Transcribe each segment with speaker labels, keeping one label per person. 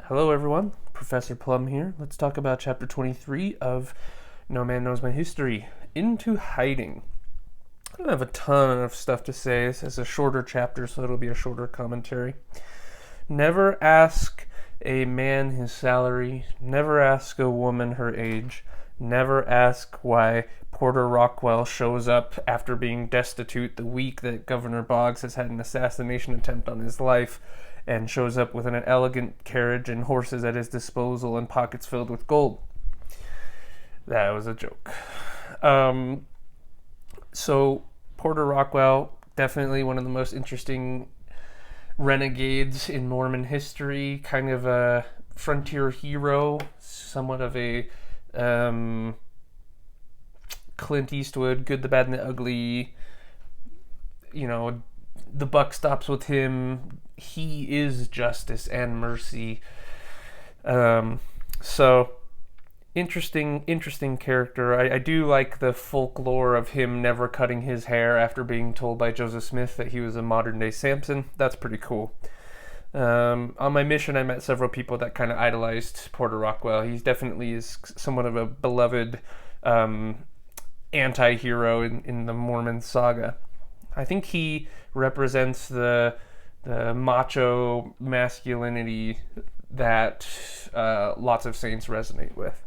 Speaker 1: Hello everyone, Professor Plumb here. Let's talk about chapter 23 of No Man Knows My History, Into Hiding. I don't have a ton of stuff to say. This is a shorter chapter, so it'll be a shorter commentary. Never ask a man his salary. Never ask a woman her age. Never ask why Porter Rockwell shows up after being destitute the week that Governor Boggs has had an assassination attempt on his life, and shows up with an elegant carriage and horses at his disposal and pockets filled with gold. That was a joke. So Porter Rockwell, definitely one of the most interesting renegades in Mormon history, kind of a frontier hero, somewhat of a Clint Eastwood, good, the bad, and the ugly. You know, the buck stops with him. He is justice and mercy. So interesting character. I do like the folklore of him never cutting his hair after being told by Joseph Smith that he was a modern day Samson. That's pretty cool. On my mission, I met several people that kind of idolized Porter Rockwell. He definitely is somewhat of a beloved anti-hero in the Mormon saga. I think he represents the macho masculinity that lots of saints resonate with.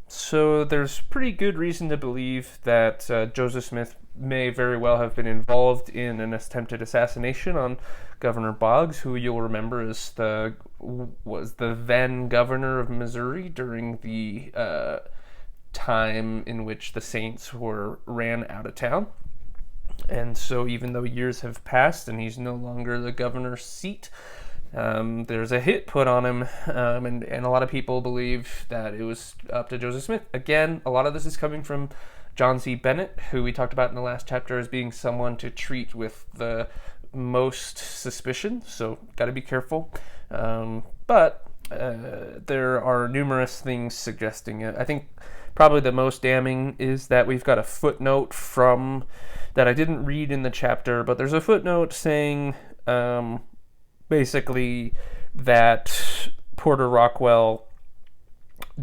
Speaker 1: So there's pretty good reason to believe that Joseph Smith may very well have been involved in an attempted assassination on Governor Boggs, who you'll remember was the then governor of Missouri during the time in which the saints ran out of town. And so even though years have passed and he's no longer the governor's seat, there's a hit put on him, and a lot of people believe that it was up to Joseph Smith. Again, a lot of this is coming from John C. Bennett, who we talked about in the last chapter as being someone to treat with the most suspicion, so got to be careful. But there are numerous things suggesting it. I think probably the most damning is that we've got a footnote that I didn't read in the chapter, but there's a footnote saying basically that Porter Rockwell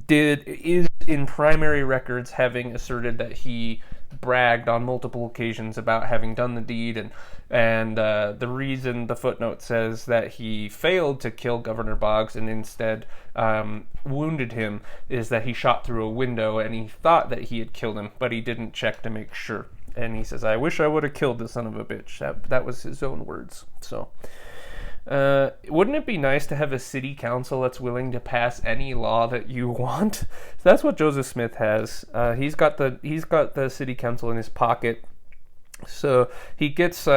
Speaker 1: is in primary records having asserted that he bragged on multiple occasions about having done the deed, and the reason the footnote says that he failed to kill Governor Boggs and instead wounded him is that he shot through a window and he thought that he had killed him, but he didn't check to make sure. And he says, "I wish I would have killed the son of a bitch." That was his own words. So wouldn't it be nice to have a city council that's willing to pass any law that you want? So that's what Joseph Smith has. He's got the city council in his pocket. So he gets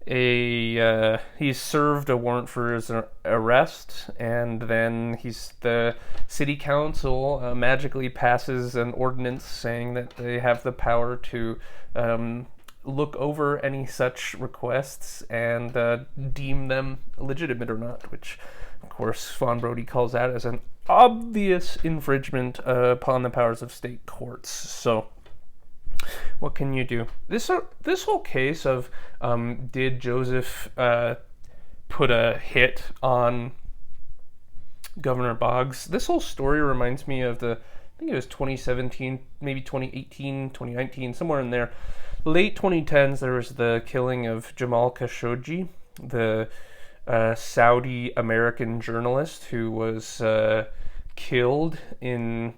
Speaker 1: he's served a warrant for his arrest, and then the city council magically passes an ordinance saying that they have the power to look over any such requests and deem them legitimate or not, which of course Fawn Brodie calls out as an obvious infringement upon the powers of state courts. So what can you do? This whole case of did Joseph put a hit on Governor Boggs, this whole story reminds me of I think it was 2017, maybe 2018, 2019, somewhere in there. Late 2010s, there was the killing of Jamal Khashoggi, the Saudi American journalist who was killed in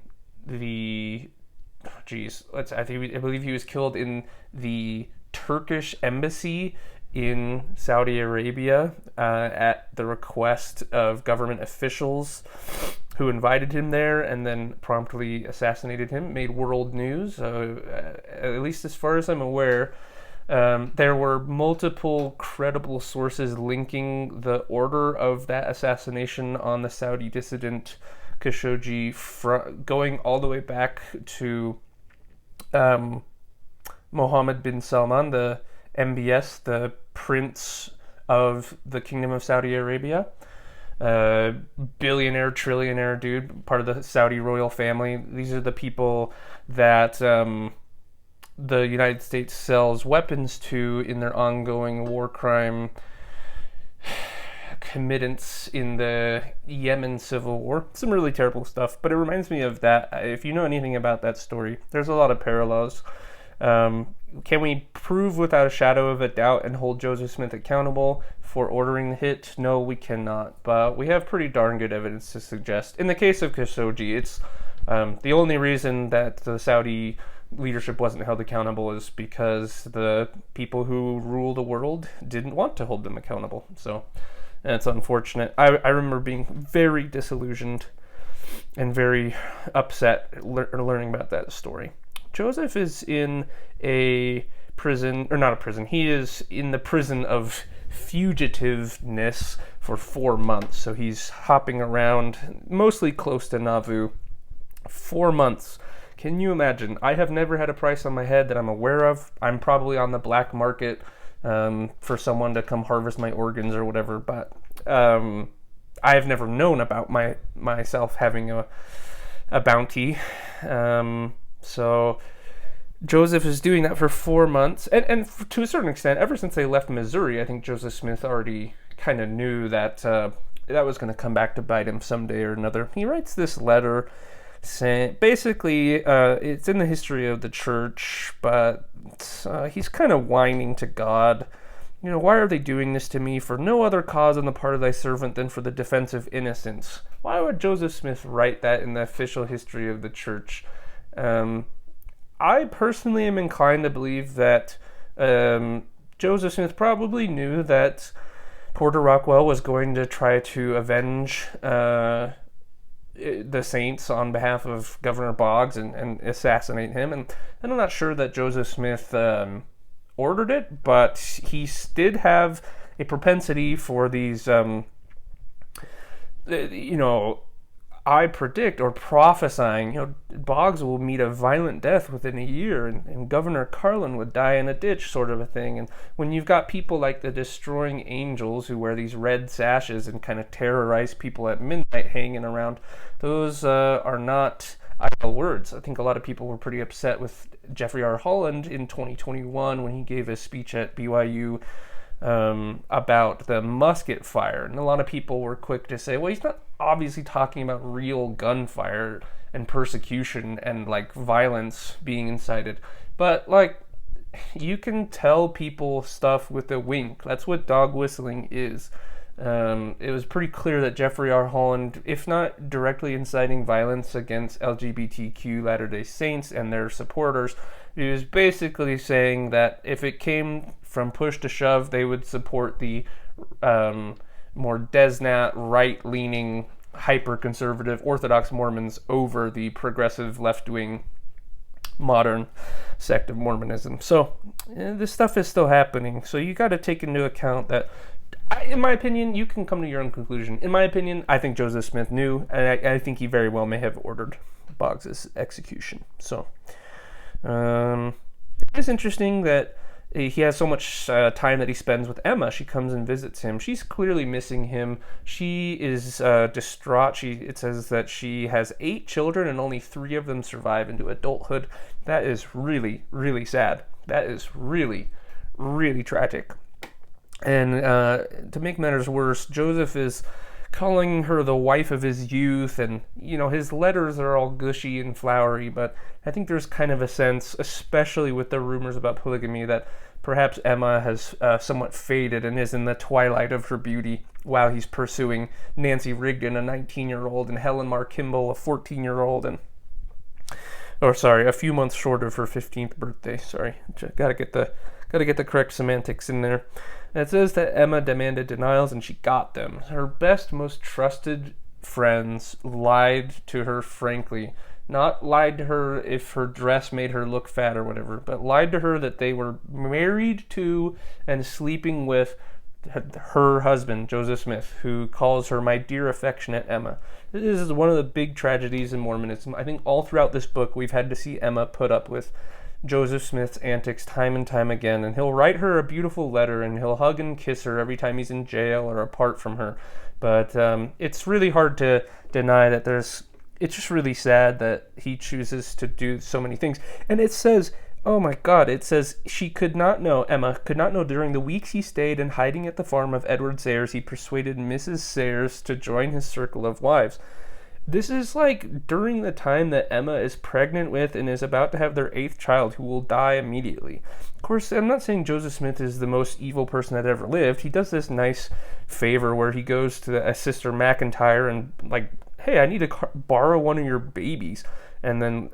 Speaker 1: I believe he was killed in the Turkish embassy in Saudi Arabia at the request of government officials who invited him there and then promptly assassinated him. Made world news, at least as far as I'm aware. There were multiple credible sources linking the order of that assassination on the Saudi dissident Khashoggi going all the way back to Mohammed bin Salman, the MBS, the Prince of the Kingdom of Saudi Arabia. Billionaire, trillionaire dude, part of the Saudi royal family. These are the people that the United States sells weapons to in their ongoing war crime committants in the Yemen civil war. Some really terrible stuff, but it reminds me of that. If you know anything about that story, there's a lot of parallels. Can we prove without a shadow of a doubt and hold Joseph Smith accountable for ordering the hit? No, we cannot, but we have pretty darn good evidence to suggest. In the case of Khashoggi, it's the only reason that the Saudi leadership wasn't held accountable is because the people who rule the world didn't want to hold them accountable. So it's unfortunate. I remember being very disillusioned and very upset learning about that story. Joseph is in a prison, or not a prison, he is in the prison of fugitiveness for 4 months. So he's hopping around, mostly close to Nauvoo. 4 months. Can you imagine? I have never had a price on my head that I'm aware of. I'm probably on the black market for someone to come harvest my organs or whatever, but I have never known about myself having a bounty. So Joseph is doing that for 4 months, and to a certain extent, ever since they left Missouri, I think Joseph Smith already kind of knew that that was going to come back to bite him someday or another. He writes this letter saying, basically, it's in the history of the church, but he's kind of whining to God. You know, why are they doing this to me? For no other cause on the part of thy servant than for the defense of innocence. Why would Joseph Smith write that in the official history of the church? I personally am inclined to believe that Joseph Smith probably knew that Porter Rockwell was going to try to avenge the Saints on behalf of Governor Boggs and assassinate him. And I'm not sure that Joseph Smith ordered it, but he did have a propensity for these, I predict or prophesying, Boggs will meet a violent death within a year, and Governor Carlin would die in a ditch, sort of a thing. And when you've got people like the Destroying Angels who wear these red sashes and kind of terrorize people at midnight hanging around, those are not idle words. I think a lot of people were pretty upset with Jeffrey R. Holland in 2021 when he gave a speech at BYU about the musket fire, and a lot of people were quick to say, well, he's not obviously talking about real gunfire and persecution and like violence being incited, but like you can tell people stuff with a wink. That's what dog whistling is. It was pretty clear that Jeffrey R. Holland, if not directly inciting violence against LGBTQ Latter-day Saints and their supporters, he was basically saying that if it came from push to shove, they would support the more Desnat, right-leaning, hyper-conservative Orthodox Mormons over the progressive left-wing modern sect of Mormonism. So this stuff is still happening. So you got to take into account that, in my opinion, you can come to your own conclusion. In my opinion, I think Joseph Smith knew, and I think he very well may have ordered Boggs' execution. So it's interesting that he has so much time that he spends with Emma. She comes and visits him. She's clearly missing him. She is distraught. It says that she has 8 children and only 3 of them survive into adulthood. That is really, really sad. That is really, really tragic. And to make matters worse, Joseph is calling her the wife of his youth, and his letters are all gushy and flowery, but I think there's kind of a sense, especially with the rumors about polygamy, that perhaps Emma has somewhat faded and is in the twilight of her beauty while he's pursuing Nancy Rigdon, a 19-year-old, and Helen Mar Kimball, a 14-year-old, a few months short of her 15th birthday. Sorry, gotta get the correct semantics in there. And it says that Emma demanded denials, and she got them. Her best, most trusted friends lied to her frankly. Not lied to her if her dress made her look fat or whatever, but lied to her that they were married to and sleeping with her husband, Joseph Smith, who calls her my dear affectionate Emma. This is one of the big tragedies in Mormonism. I think all throughout this book we've had to see Emma put up with Joseph Smith's antics time and time again, and he'll write her a beautiful letter and he'll hug and kiss her every time he's in jail or apart from her. But it's really hard to deny that it's just really sad that he chooses to do so many things. And it says, Oh my God, it says Emma could not know during the weeks he stayed in hiding at the farm of Edward Sayers, he persuaded Mrs. Sayers to join his circle of wives. This is like during the time that Emma is pregnant with and is about to have their 8th child, who will die immediately. Of course, I'm not saying Joseph Smith is the most evil person that ever lived. He does this nice favor where he goes to a Sister McIntyre and, like, hey, I need to borrow one of your babies. And then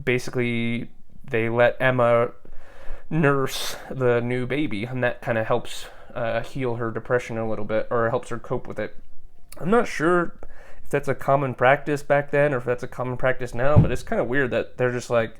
Speaker 1: basically they let Emma nurse the new baby, and that kind of helps heal her depression a little bit, or helps her cope with it. I'm not sure if that's a common practice back then or if that's a common practice now, but it's kind of weird that they're just like,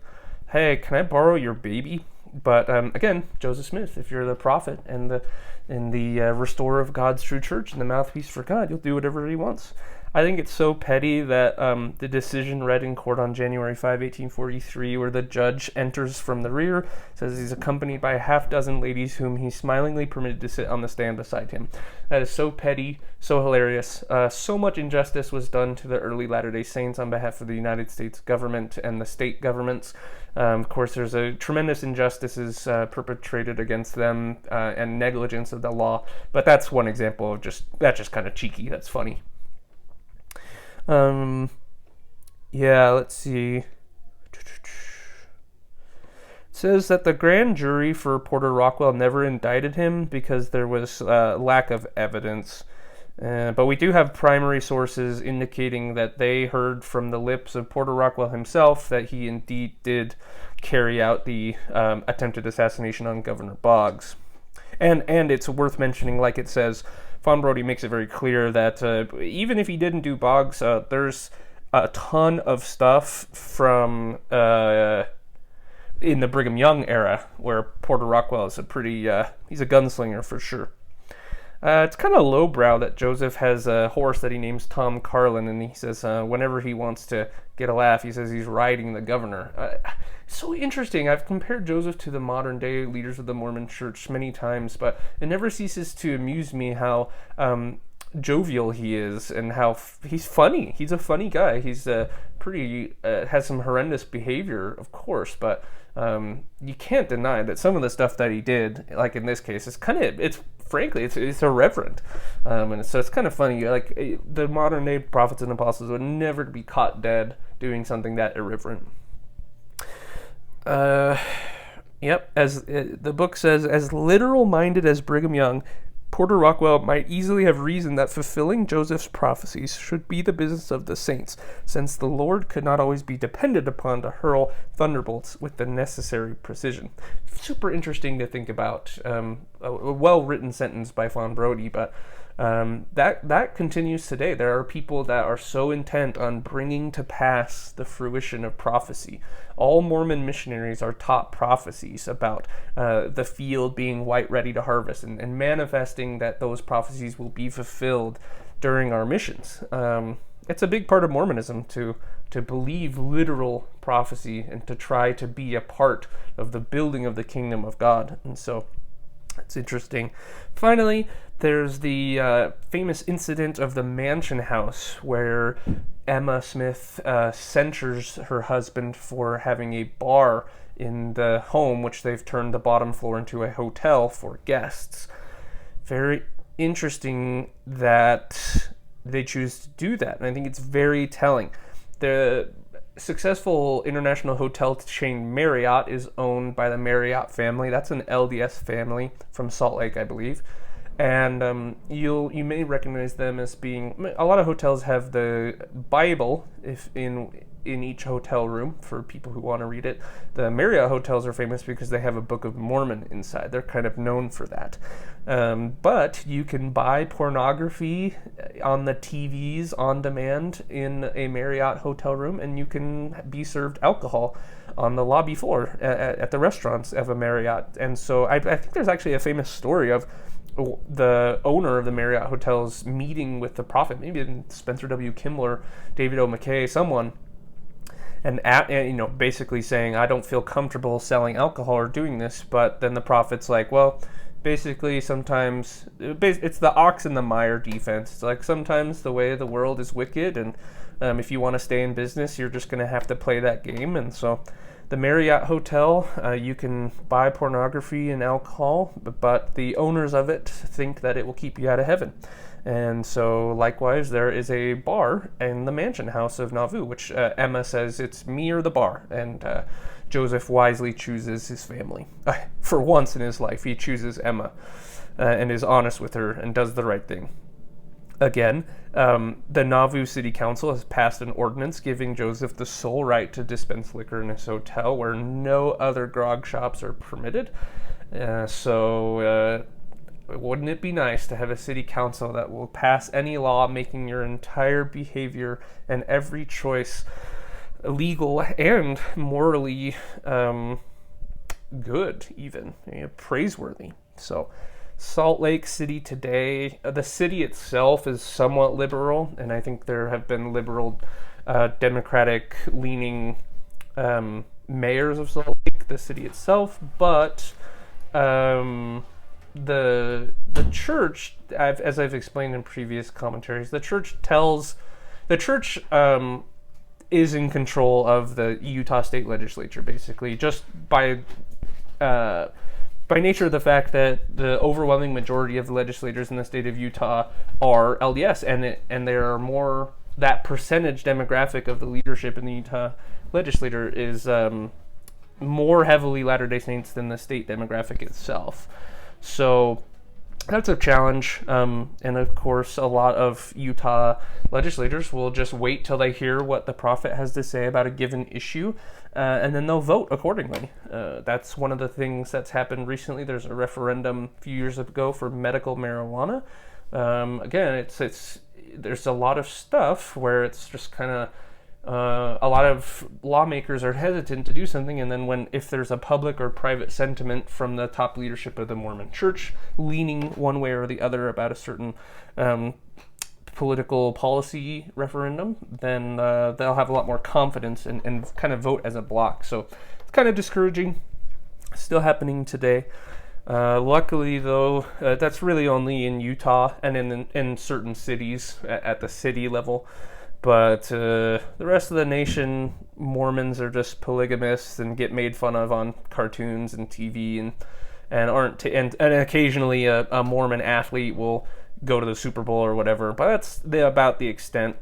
Speaker 1: hey, can I borrow your baby? But again, Joseph Smith, if you're the prophet and the restorer of God's true church and the mouthpiece for God, you'll do whatever he wants. I think it's so petty that the decision read in court on January 5, 1843, where the judge enters from the rear, says he's accompanied by a half-dozen ladies whom he smilingly permitted to sit on the stand beside him. That is so petty, so hilarious. So much injustice was done to the early Latter-day Saints on behalf of the United States government and the state governments. Of course, there's a tremendous injustices perpetrated against them and negligence of the law, but that's one example of that's just kind of cheeky. That's funny. Yeah, let's see. It says that the grand jury for Porter Rockwell never indicted him because there was lack of evidence. But we do have primary sources indicating that they heard from the lips of Porter Rockwell himself that he indeed did carry out the attempted assassination on Governor Boggs. And it's worth mentioning, like it says, Fawn Brodie makes it very clear that even if he didn't do Boggs, there's a ton of stuff from in the Brigham Young era where Porter Rockwell is he's a gunslinger for sure. It's kind of lowbrow that Joseph has a horse that he names Tom Carlin, and he says whenever he wants to get a laugh, he says he's riding the governor. So interesting. I've compared Joseph to the modern day leaders of the Mormon Church many times, but it never ceases to amuse me how jovial he is and how he's funny. He's a funny guy. He's has some horrendous behavior, of course, but you can't deny that some of the stuff that he did, like in this case, is frankly irreverent, and so it's kind of funny. Like the modern day prophets and apostles would never be caught dead doing something that irreverent. Yep, as the book says, as literal-minded as Brigham Young, Porter Rockwell might easily have reasoned that fulfilling Joseph's prophecies should be the business of the saints, since the Lord could not always be depended upon to hurl thunderbolts with the necessary precision. Super interesting to think about. A well-written sentence by Fawn Brodie, but that continues today. There are people that are so intent on bringing to pass the fruition of prophecy. All Mormon missionaries are taught prophecies about the field being white ready to harvest and manifesting that those prophecies will be fulfilled during our missions. It's a big part of Mormonism to believe literal prophecy and to try to be a part of the building of the kingdom of God. And so it's interesting. Finally, there's the famous incident of the Mansion House where Emma Smith censures her husband for having a bar in the home, which they've turned the bottom floor into a hotel for guests. Very interesting that they choose to do that, and I think it's very telling. The successful international hotel chain Marriott is owned by the Marriott family. That's an LDS family from Salt Lake, I believe. And you may recognize them as being, a lot of hotels have the Bible in each hotel room for people who want to read it. The Marriott hotels are famous because they have a Book of Mormon inside. They're kind of known for that. But you can buy pornography on the TVs on demand in a Marriott hotel room, and you can be served alcohol on the lobby floor at the restaurants of a Marriott. And so I think there's actually a famous story of the owner of the Marriott hotels meeting with the prophet, maybe Spencer W. Kimball, David O. McKay, someone, and basically saying, I don't feel comfortable selling alcohol or doing this. But then the prophet's like, well, basically sometimes it's the ox and the mire defense. It's like sometimes the way of the world is wicked, and if you want to stay in business, you're just going to have to play that game. And so the Marriott Hotel, you can buy pornography and alcohol, but the owners of it think that it will keep you out of heaven. And so, likewise, there is a bar in the mansion house of Nauvoo, which Emma says it's me or the bar, and Joseph wisely chooses his family. For once in his life, he chooses Emma and is honest with her and does the right thing. Again, the Nauvoo City Council has passed an ordinance giving Joseph the sole right to dispense liquor in his hotel where no other grog shops are permitted. So wouldn't it be nice to have a city council that will pass any law making your entire behavior and every choice legal and morally good, even praiseworthy? So Salt Lake City today, the city itself is somewhat liberal, and I think there have been liberal, Democratic-leaning mayors of Salt Lake, the city itself, but the church, as I've explained in previous commentaries, the church is in control of the Utah state legislature, basically, just by nature of the fact that the overwhelming majority of the legislators in the state of Utah are LDS, and there are more, that percentage demographic of the leadership in the Utah legislature is more heavily Latter-day Saints than the state demographic itself. So that's a challenge, and of course a lot of Utah legislators will just wait till they hear what the prophet has to say about a given issue, and then they'll vote accordingly. That's one of the things that's happened recently. There's a referendum a few years ago for medical marijuana. Again, there's a lot of stuff where it's just kind of a lot of lawmakers are hesitant to do something, and then if there's a public or private sentiment from the top leadership of the Mormon Church leaning one way or the other about a certain political policy referendum, then they'll have a lot more confidence and kind of vote as a block. So it's kind of discouraging. Still happening today. Luckily, though, that's really only in Utah and in certain cities at the city level. But the rest of the nation, Mormons are just polygamists and get made fun of on cartoons and TV, and aren't and occasionally a Mormon athlete will go to the Super Bowl or whatever. But that's about the extent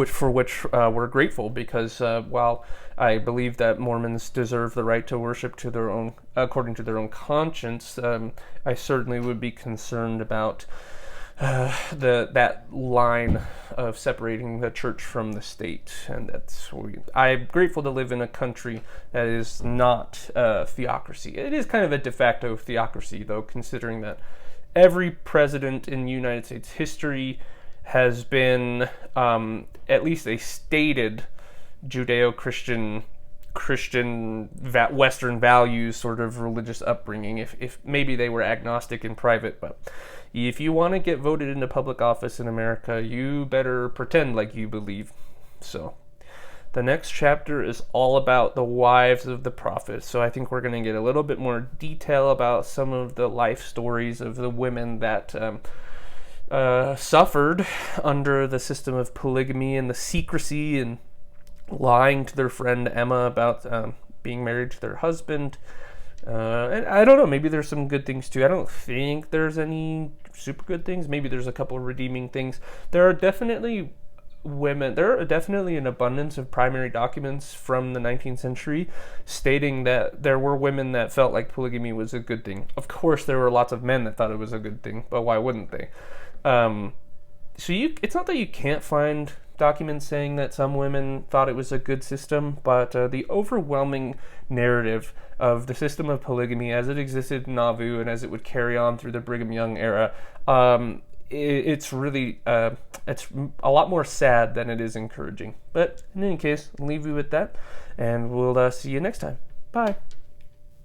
Speaker 1: for which we're grateful, because while I believe that Mormons deserve the right to worship to their own according to their own conscience, I certainly would be concerned about that line of separating the church from the state, and I'm grateful to live in a country that is not theocracy. It is kind of a de facto theocracy, though, considering that every president in United States history has been at least a stated Judeo-Christian Western values sort of religious upbringing. If maybe they were agnostic in private, but if you want to get voted into public office in America, you better pretend like you believe. So the next chapter is all about the wives of the prophets. So I think we're going to get a little bit more detail about some of the life stories of the women that suffered under the system of polygamy and the secrecy and lying to their friend Emma about being married to their husband. And I don't know, maybe there's some good things too. I don't think there's any super good things. Maybe there's a couple of redeeming things. There are definitely an abundance of primary documents from the 19th century stating that there were women that felt like polygamy was a good thing. Of course, there were lots of men that thought it was a good thing, but why wouldn't they? It's not that you can't find documents saying that some women thought it was a good system, but the overwhelming narrative of the system of polygamy as it existed in Nauvoo and as it would carry on through the Brigham Young era, it's really it's a lot more sad than it is encouraging. But in any case, I'll leave you with that, and we'll see you next time. Bye.